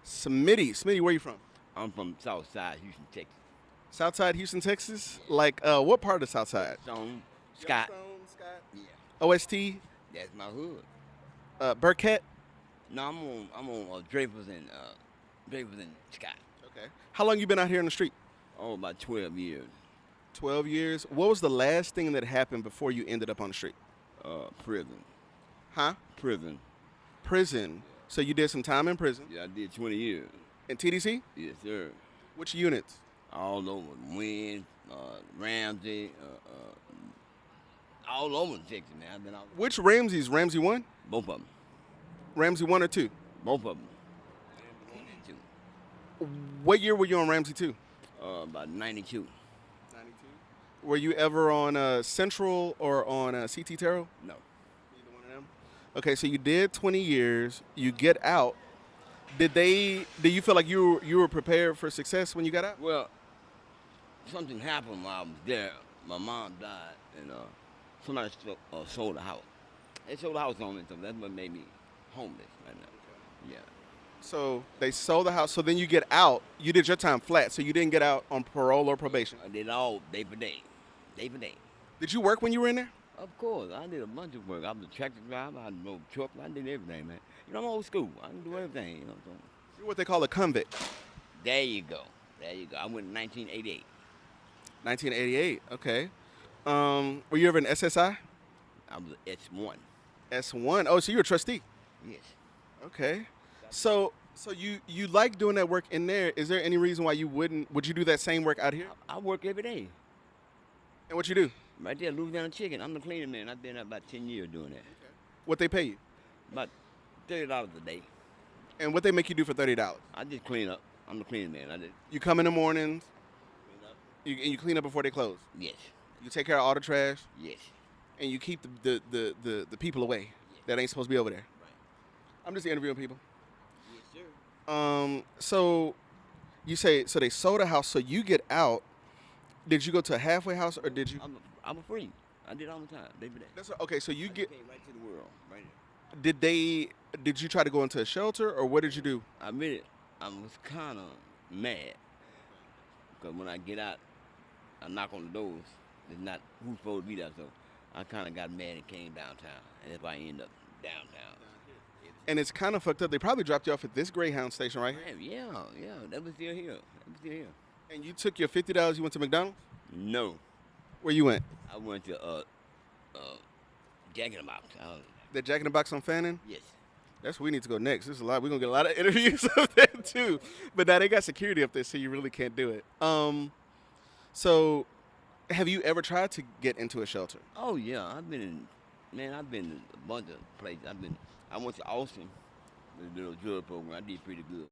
Smitty, where you from? I'm from Southside, Houston, Texas. Southside Houston, Texas? Like, what part of Southside? Yellowstone, Scott. Scott. Yeah, OST, that's my hood. Burkett? No, I'm on Drapers and Scott. Okay. How long you been out here in the street? Oh, about 12 years. 12 years. What was the last thing that happened before you ended up on the street? Prison. Huh? Prison. Prison. So you did some time in prison. Yeah, I did 20 years. In TDC? Yes, sir. Which units? All over. Wynn, Ramsey, all over Texas, man. I've been out. Which Ramses? Ramsey 1? Both of them. Ramsey 1 or 2? Both of them. Ramsey 1 and 2. What year were you on Ramsey 2? About 92. 92. Were you ever on Central or on CT Terrell? No. Either one of them? Okay, so you did 20 years. You get out. Did you feel like you were prepared for success when you got out? Well, something happened while I was there. My mom died, and somebody sold the house. They sold the house on me, so that's what made me homeless right now. Yeah. So they sold the house. So then you get out. You did your time flat. So you didn't get out on parole or probation. I did all day for day. Day for day. Did you work when you were in there? Of course, I did a bunch of work. I was a tractor driver, I drove truck, I did everything, man. You know, I'm old school. I can do everything, you know what I'm saying? You're what they call a convict. There you go. There you go. I went in 1988. 1988. Okay. Were you ever an SSI? I was an S1. S1. Oh, so you're a trustee. Yes. Okay. So you like doing that work in there. Is there any reason why you wouldn't? Would you do that same work out here? I work every day. And what you do? Right there, Louisiana Chicken. I'm the cleaning man. I've been there about 10 years doing that. What they pay you? About $30 a day. And what they make you do for $30? I just clean up. I'm the cleaning man. I just You come in the mornings. clean up. And you clean up before they close. Yes. You take care of all the trash, Yes. and you keep the people away that ain't supposed to be over there. Right. I'm just interviewing people. Yes, sir. So you say so they sold a house. So you get out. Did you go to a halfway house or did you? I'm a free. I did all the time. Day for day. That's okay. So you I get. came right to the world. Right there. Did you try to go into a shelter or what did you do? I was kind of mad because when I get out, I knock on the doors. It's not who's supposed to be there, so I kind of got mad and came downtown, and that's why I ended up downtown. And it's kind of fucked up. They probably dropped you off at this Greyhound station right here. Man, yeah, that was still here. That was still here. And you took your $50. You went to McDonald's. No, Where you went? I went to Jack in the Box. The Jack in the Box on Fannin. Yes. That's where we need to go next. There's a lot. We're gonna get a lot of interviews up there too. But now they got security up there, so you really can't do it. So have you ever tried to get into a shelter? Oh yeah, I've been in a bunch of places. I went to Austin, the little drug program. I did pretty good.